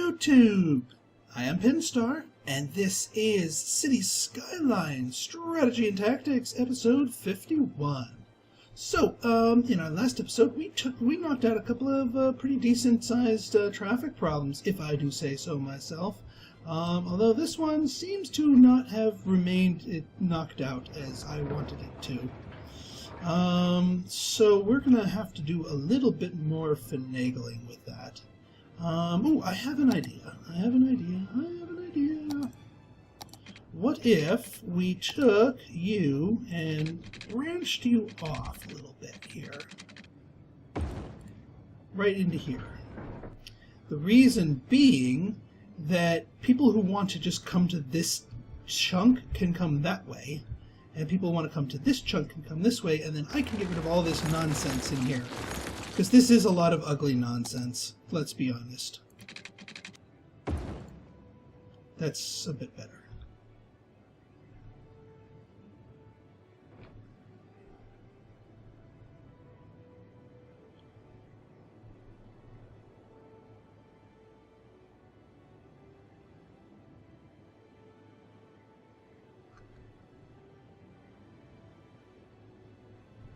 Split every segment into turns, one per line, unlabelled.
YouTube! I am Pinstar, and this is City Skylines Strategy and Tactics, episode 51. So, in our last episode, we knocked out a couple of pretty decent-sized traffic problems, if I do say so myself. Although this one seems to not have remained knocked out as I wanted it to. So we're gonna have to do a little bit more finagling with that. Ooh, I have an idea. What if we took you and branched you off a little bit here? Right into here. The reason being that people who want to just come to this chunk can come that way, and people who want to come to this chunk can come this way, and then I can get rid of all this nonsense in here. Because this is a lot of ugly nonsense, let's be honest. That's a bit better.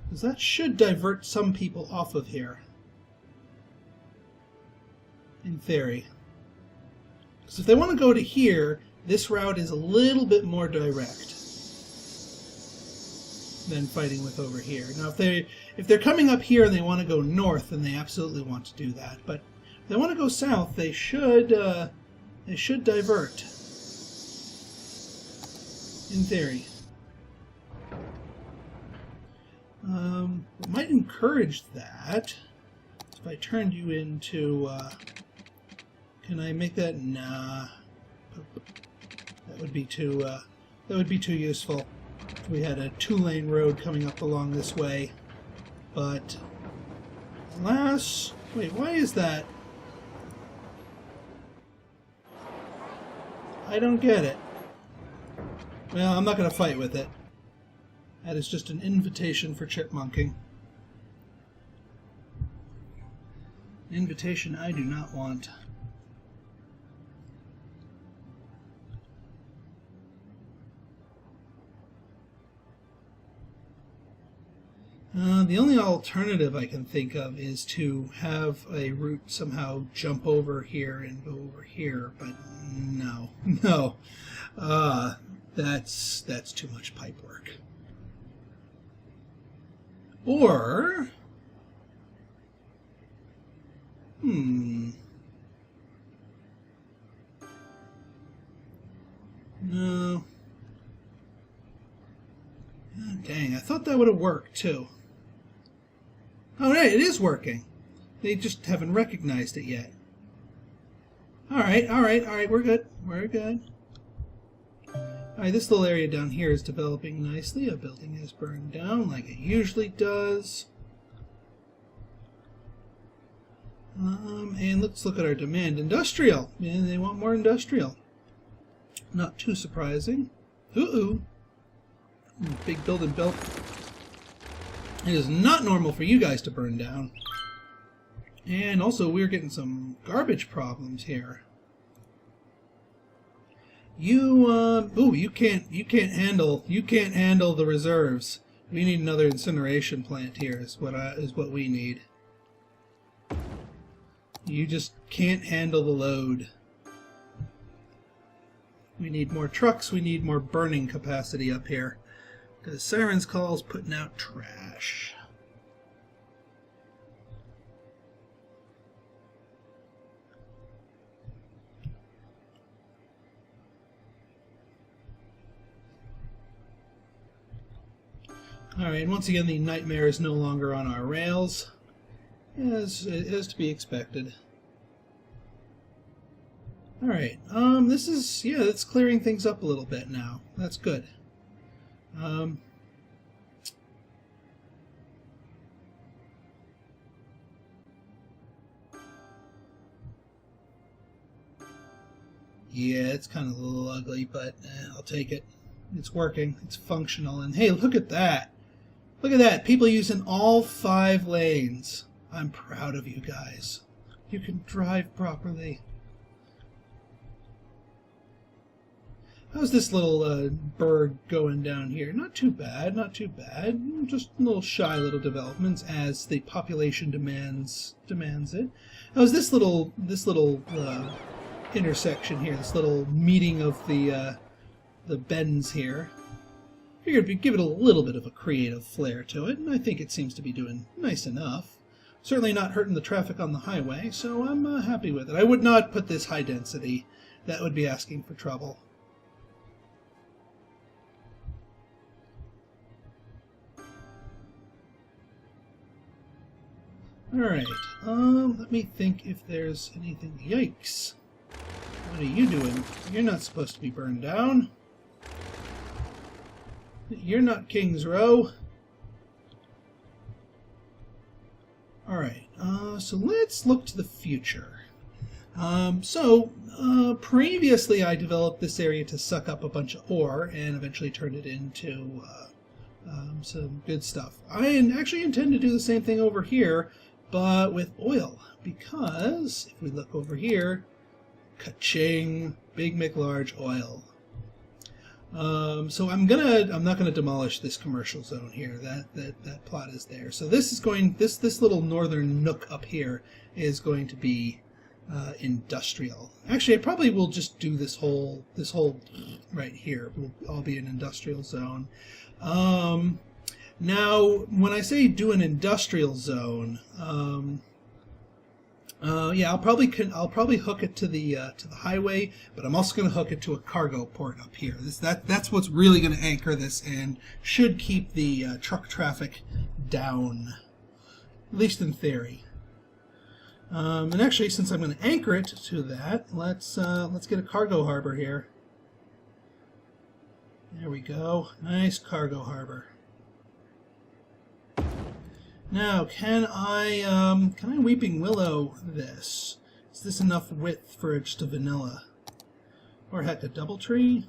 Because that should divert some people off of here. In theory. Because if they want to go to here, this route is a little bit more direct than fighting with over here. Now if they're coming up here and they want to go north, then they absolutely want to do that. But if they want to go south, they should divert. In theory. What might encourage that if I turned you into, can I make that? Nah. That would be too useful. We had a two-lane road coming up along this way. But, alas, wait, why is that? I don't get it. Well, I'm not going to fight with it. That is just an invitation for chipmunking. An invitation I do not want. The only alternative I can think of is to have a route somehow jump over here and go over here, but no. That's too much pipe work. Or, no. Oh, dang, I thought that would have worked too. Oh, right, it is working. They just haven't recognized it yet. Alright, we're good. Alright, this little area down here is developing nicely. A building is burned down like it usually does. And let's look at our demand. Industrial! And they want more industrial. Not too surprising. Big building built. It is not normal for you guys to burn down. And also we're getting some garbage problems here. You can't handle the reserves. We need another incineration plant here is what we need. You just can't handle the load. We need more trucks, we need more burning capacity up here. Because Siren's Call's putting out trash. Alright, and once again the nightmare is no longer on our rails, as to be expected. Alright, it's clearing things up a little bit now. That's good. Yeah, it's kind of a little ugly, but I'll take it. It's working. It's functional. And hey, look at that. Look at that. People using all 5 lanes. I'm proud of you guys. You can drive properly. How's this little bird going down here? Not too bad, not too bad. Just a little shy little developments as the population demands it. How's this little intersection here? This little meeting of the bends here. Figured we'd give it a little bit of a creative flair to it, and I think it seems to be doing nice enough. Certainly not hurting the traffic on the highway, so I'm happy with it. I would not put this high density. That would be asking for trouble. Alright, let me think if there's anything. Yikes. What are you doing? You're not supposed to be burned down. You're not King's Row. Alright, so let's look to the future. Previously I developed this area to suck up a bunch of ore and eventually turned it into some good stuff. I actually intend to do the same thing over here, but with oil, because if we look over here, ka-ching, big McLarge oil. So I'm not gonna demolish this commercial zone here. That plot is there. So this is going this little northern nook up here is going to be industrial. Actually, I probably will just do this whole right here will all be an industrial zone. Now, when I say do an industrial zone, yeah, I'll probably hook it to the highway, but I'm also going to hook it to a cargo port up here. That's what's really going to anchor this and should keep the truck traffic down, at least in theory. And actually, since I'm going to anchor it to that, let's get a cargo harbor here. There we go, nice cargo harbor. Now, can I Weeping Willow this? Is this enough width for just a vanilla? Or heck, a DoubleTree?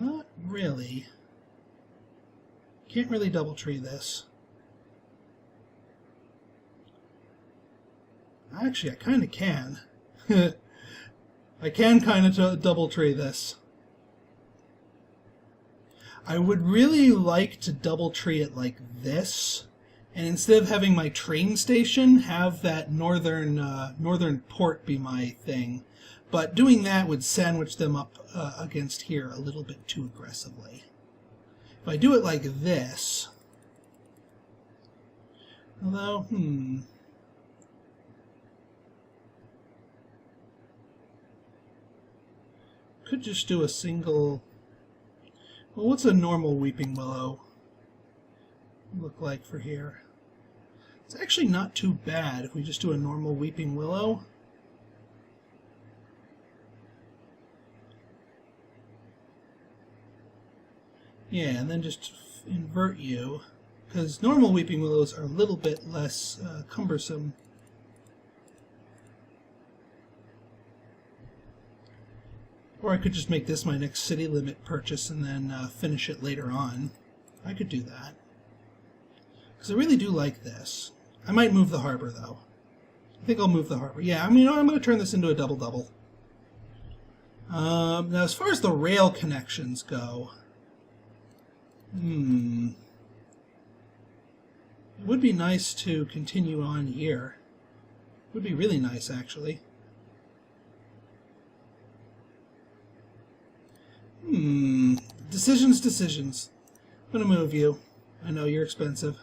Not really. Can't really DoubleTree this. Actually, I kind of can. I can kind of DoubleTree this. I would really like to DoubleTree it like this, and instead of having my train station, have that northern port be my thing. But doing that would sandwich them up against here a little bit too aggressively. If I do it like this, although, could just do a single. Well, what's a normal Weeping Willow look like for here? It's actually not too bad if we just do a normal Weeping Willow. Yeah, and then just invert you, because normal Weeping Willows are a little bit less cumbersome. Or I could just make this my next city limit purchase and then finish it later on. I could do that. Because I really do like this. I might move the harbor, though. I think I'll move the harbor. Yeah, I mean, I'm going to turn this into a double-double. Now, as far as the rail connections go, it would be nice to continue on here. It would be really nice, actually. Decisions. I'm going to move you. I know you're expensive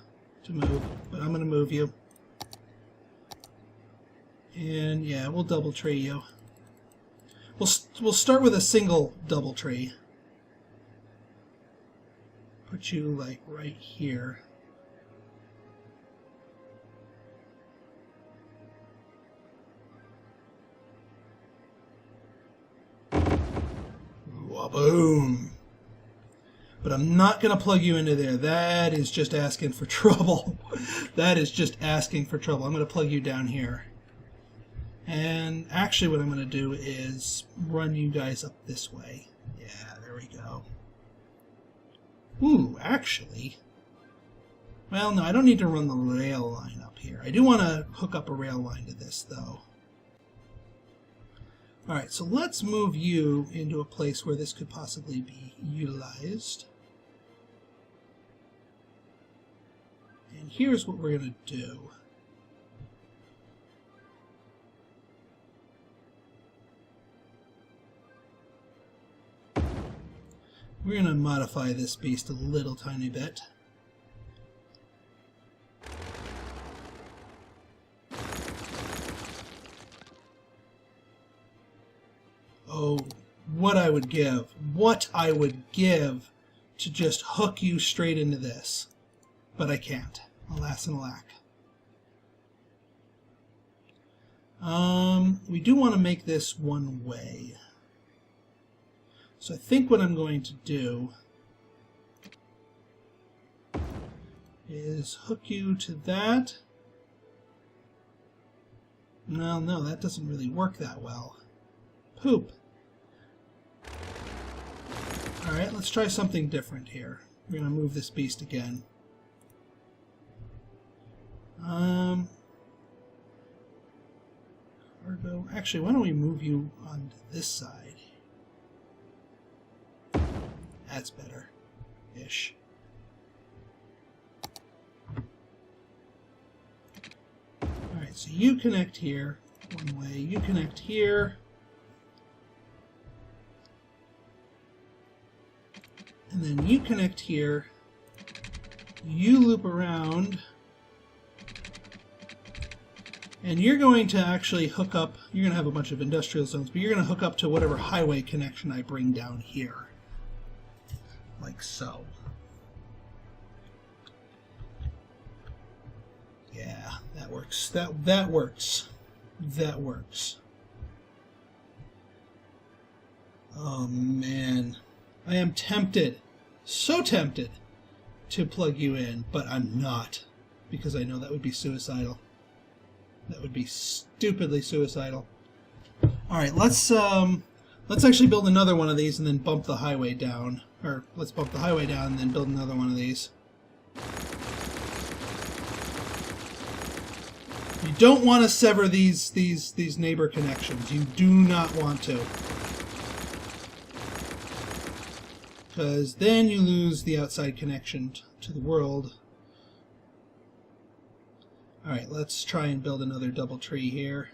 to move, but I'm going to move you. And yeah, we'll DoubleTree you. We'll start with a single DoubleTree. Put you like right here. Boom. But I'm not going to plug you into there. That is just asking for trouble. That is just asking for trouble. I'm going to plug you down here. And actually what I'm going to do is run you guys up this way. Yeah, there we go. Ooh, actually, Well, no, I don't need to run the rail line up here. I do want to hook up a rail line to this, though. Alright, so let's move you into a place where this could possibly be utilized. And here's what we're going to do. We're going to modify this beast a little tiny bit. Oh, what I would give to just hook you straight into this. But I can't. Alas and alack. We do want to make this one way. So I think what I'm going to do is hook you to that. Well, no, that doesn't really work that well. Poop. Alright, let's try something different here. We're going to move this beast again. Cargo. Actually, why don't we move you onto this side? That's better-ish. Alright, so you connect here one way, you connect here. And then you connect here, you loop around, and you're going to actually hook up, you're going to have a bunch of industrial zones, but you're going to hook up to whatever highway connection I bring down here. Like so. Yeah, that works. That works. That works. Oh man. I am tempted, so tempted, to plug you in, but I'm not, because I know that would be suicidal. That would be stupidly suicidal. Alright, let's actually build another one of these and then bump the highway down. Or, let's bump the highway down and then build another one of these. You don't want to sever these neighbor connections. You do not want to. Because then you lose the outside connection to the world. Alright, let's try and build another double tree here.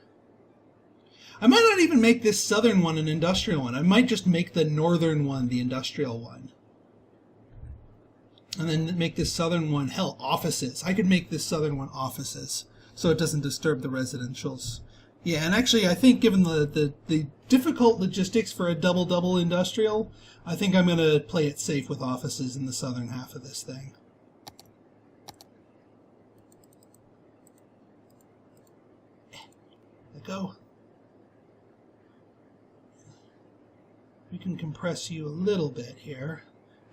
I might not even make this southern one an industrial one. I might just make the northern one the industrial one. And then make this southern one, hell, offices. I could make this southern one offices, so it doesn't disturb the residentials. Yeah, and actually I think given the difficult logistics for a double-double industrial, I think I'm going to play it safe with offices in the southern half of this thing. Let go. We can compress you a little bit here.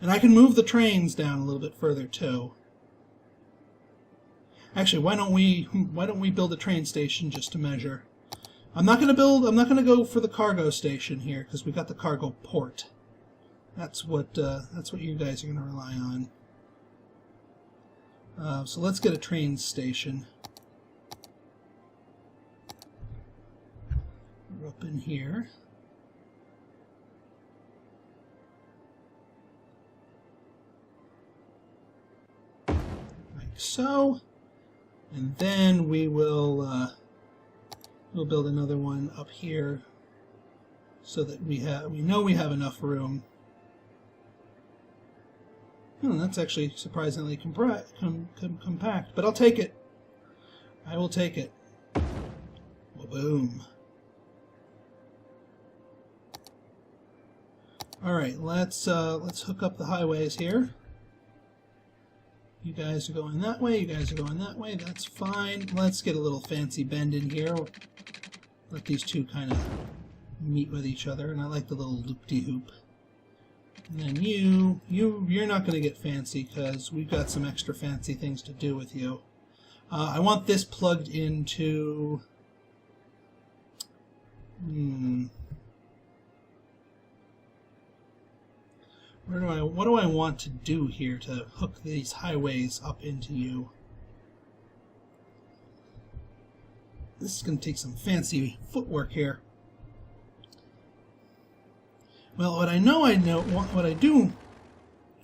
And I can move the trains down a little bit further too. Actually, why don't we build a train station just to measure? I'm not going to go for the cargo station here because we got the cargo port. That's what you guys are going to rely on. So let's get a train station. We're up in here. Like so. And then we will we'll build another one up here so that we know we have enough room. Oh, that's actually surprisingly compact, but I'll take it. I will take it. Boom. All right, let's hook up the highways here. You guys are going that way, you guys are going that way, that's fine. Let's get a little fancy bend in here. Let these two kind of meet with each other, and I like the little loop-de-hoop. And then you're not going to get fancy because we've got some extra fancy things to do with you. I want this plugged into... What do I want to do here to hook these highways up into you? This is going to take some fancy footwork here. Well, what I do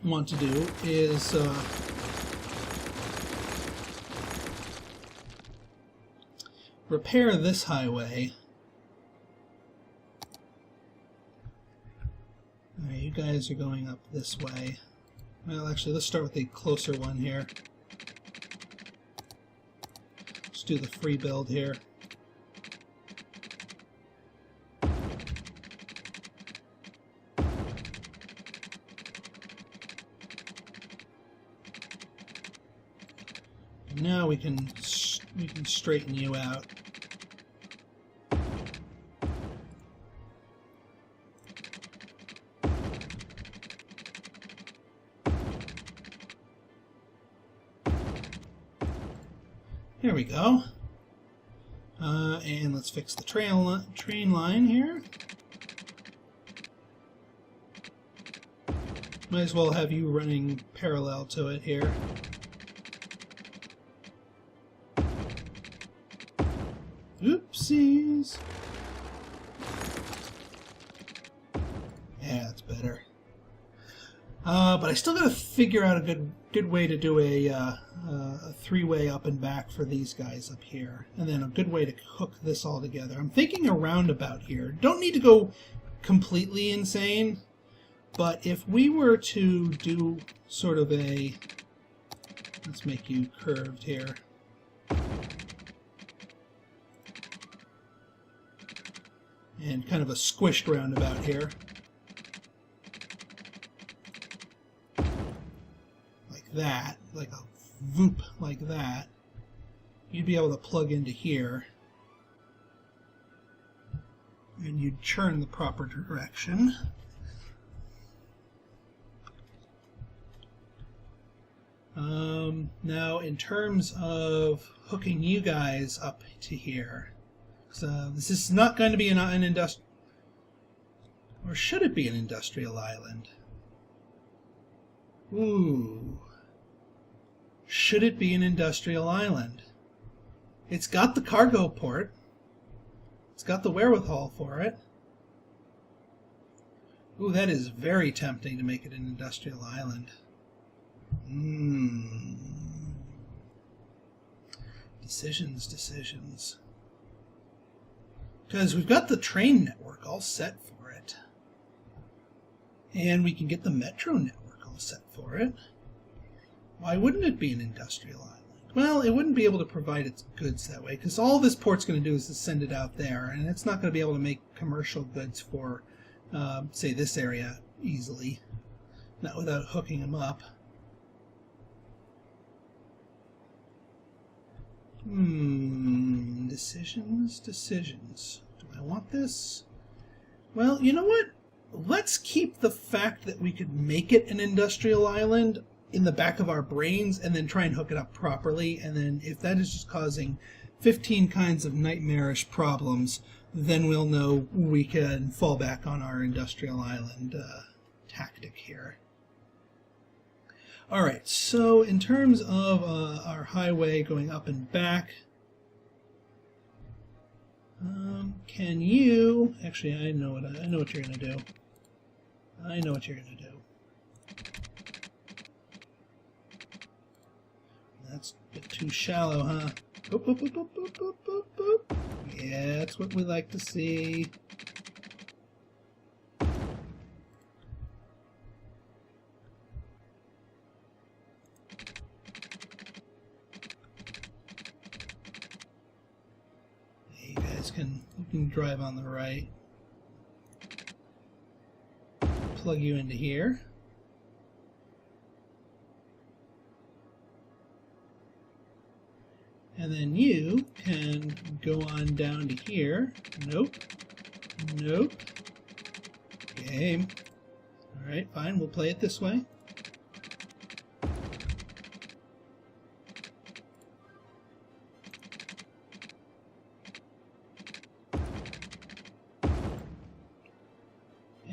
want to do is repair this highway. Alright, you guys are going up this way. Well, actually, let's start with the closer one here. Let's do the free build here. Now we can straighten you out. There we go. And let's fix the train line here. Might as well have you running parallel to it here. Oopsies. Yeah, that's better. But I still gotta figure out a good way to do a three-way up and back for these guys up here, and then a good way to hook this all together. I'm thinking a roundabout here. Don't need to go completely insane, but if we were to do sort of a, let's make you curved here. And kind of a squished roundabout here. Like that, like a voop like that. You'd be able to plug into here. And you'd churn the proper direction. Now, in terms of hooking you guys up to here, so this is not going to be an industrial, or should it be an industrial island? Ooh. Should it be an industrial island? It's got the cargo port. It's got the wherewithal for it. Ooh, that is very tempting to make it an industrial island. Decisions. Because we've got the train network all set for it. And we can get the metro network all set for it. Why wouldn't it be an industrial island? Well, it wouldn't be able to provide its goods that way, because all this port's going to do is to send it out there, and it's not going to be able to make commercial goods for, say, this area easily. Not without hooking them up. Decisions. Do I want this? Well, you know what? Let's keep the fact that we could make it an industrial island in the back of our brains and then try and hook it up properly. And then if that is just causing 15 kinds of nightmarish problems, then we'll know we can fall back on our industrial island tactic here. Alright, so in terms of our highway going up and back, can you... Actually, I know what you're going to do. I know what you're going to do. That's a bit too shallow, huh? Boop, boop, boop, boop, boop, boop, boop, boop. Yeah, that's what we like to see. You can drive on the right. Plug you into here. And then you can go on down to here. Nope. Nope. Game. Alright, fine, we'll play it this way.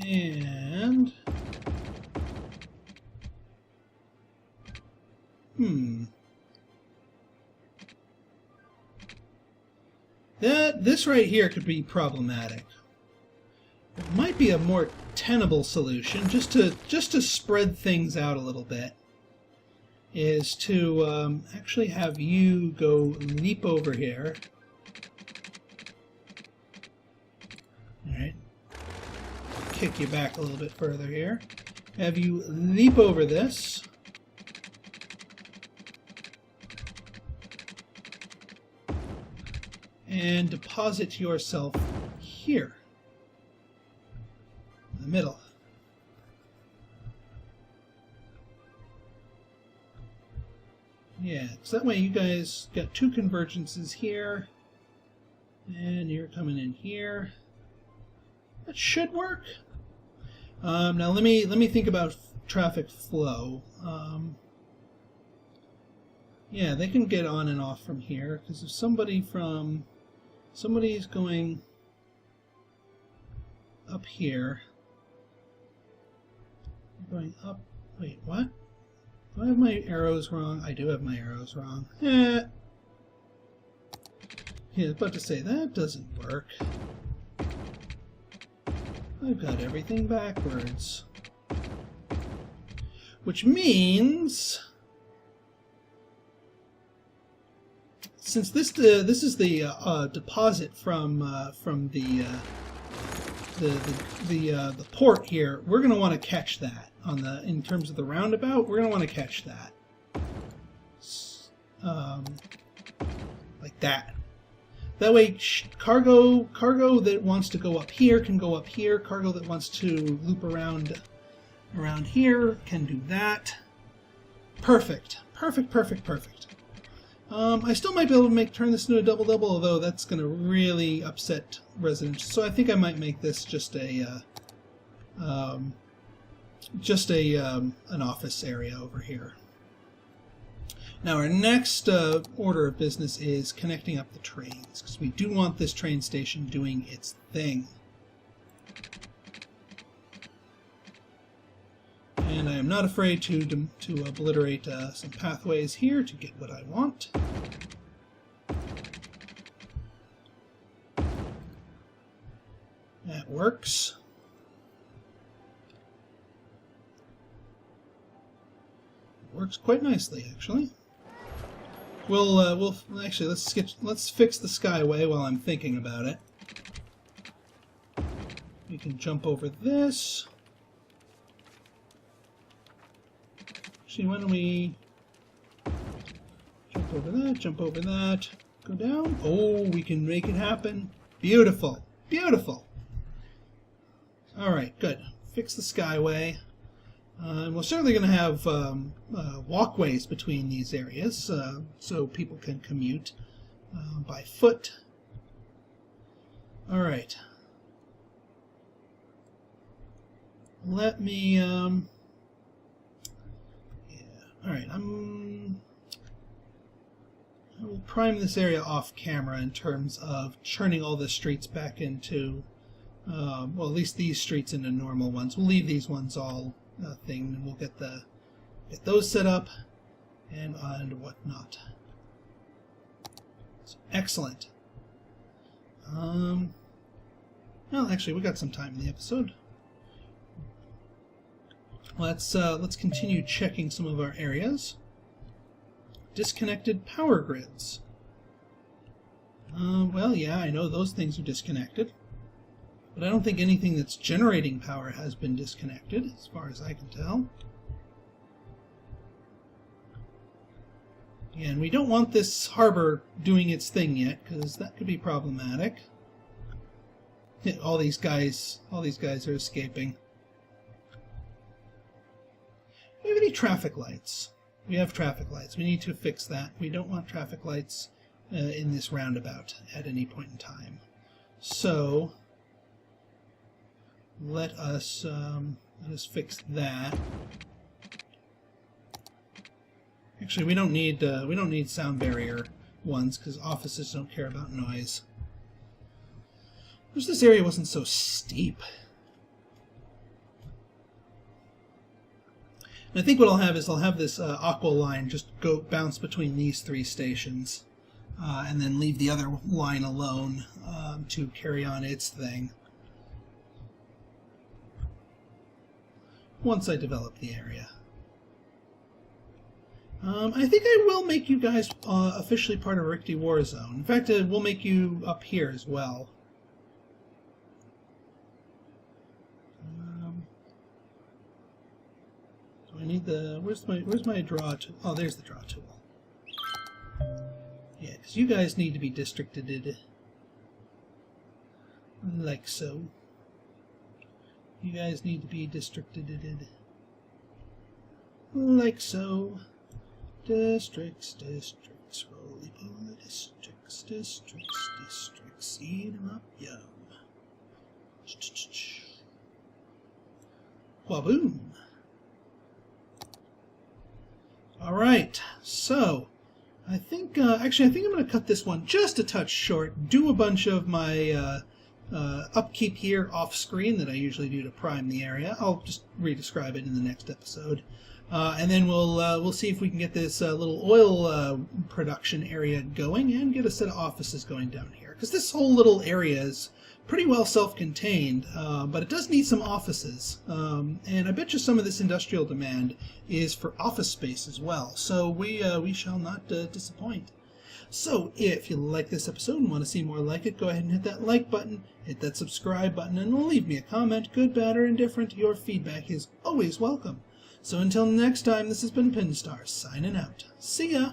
And This right here could be problematic. It might be a more tenable solution, just to spread things out a little bit, is to actually have you go leap over here. Alright. Kick you back a little bit further here. Have you leap over this. And deposit yourself here. In the middle. Yeah, so that way you guys got two convergences here. And you're coming in here. That should work. Now let me think about traffic flow. Yeah, they can get on and off from here, because if somebody's going up here, going up. Wait, what? Do I have my arrows wrong? I do have my arrows wrong. Yeah, I was about to say that doesn't work. I've got everything backwards. Which means, since this is the deposit from the port here, we're going to want to catch that in terms of the roundabout. We're going to want to catch that, like that. That way, cargo that wants to go up here can go up here. Cargo that wants to loop around here can do that. Perfect. Perfect, perfect, perfect. I still might be able to turn this into a double-double, although that's going to really upset residents. So I think I might make this just an office area over here. Now our next order of business is connecting up the trains, because we do want this train station doing its thing. And I am not afraid to obliterate some pathways here to get what I want. That works. It works quite nicely, actually. We'll actually let's fix the Skyway while I'm thinking about it. We can jump over this. Actually, why don't we jump over that, go down. Oh, we can make it happen. Beautiful, beautiful. All right, good. Fix the Skyway. And we're certainly going to have walkways between these areas, so people can commute by foot. All right. Let me. Yeah. All right. I will prime this area off camera in terms of churning all the streets back into, well, at least these streets into normal ones. We'll leave these ones all. Thing, and we'll get those set up and whatnot. So, excellent. Well, actually, we got some time in the episode. Let's continue checking some of our areas. Disconnected power grids. Well, yeah, I know those things are disconnected. But I don't think anything that's generating power has been disconnected, as far as I can tell. Yeah, and we don't want this harbor doing its thing yet, because that could be problematic. All these guys are escaping. Do we have any traffic lights? We have traffic lights. We need to fix that. We don't want traffic lights in this roundabout at any point in time. So let us fix that. Actually, we don't need sound barrier ones because offices don't care about noise. Wish this area wasn't so steep. I think what I'll have is I'll have this aqua line just go bounce between these 3 stations, and then leave the other line alone to carry on its thing once I develop the area. I think I will make you guys officially part of Rickety Warzone. In fact, we'll make you up here as well. Do I need the... Where's my draw tool? Oh, there's the draw tool. Yeah, because you guys need to be districted like so. You guys need to be districted like so. Districts, roly-poly districts, eat 'em up, yum. Waboom! Alright, so, I think, actually I think I'm going to cut this one just a touch short, do a bunch of my upkeep here off-screen that I usually do to prime the area. I'll just re-describe it in the next episode. And then we'll see if we can get this little oil production area going and get a set of offices going down here. Because this whole little area is pretty well self-contained, but it does need some offices. And I bet you some of this industrial demand is for office space as well. So we shall not disappoint. So if you like this episode and want to see more like it, go ahead and hit that like button, hit that subscribe button, and leave me a comment, good, bad, or indifferent. Your feedback is always welcome. So until next time, this has been Pinstar, signing out. See ya!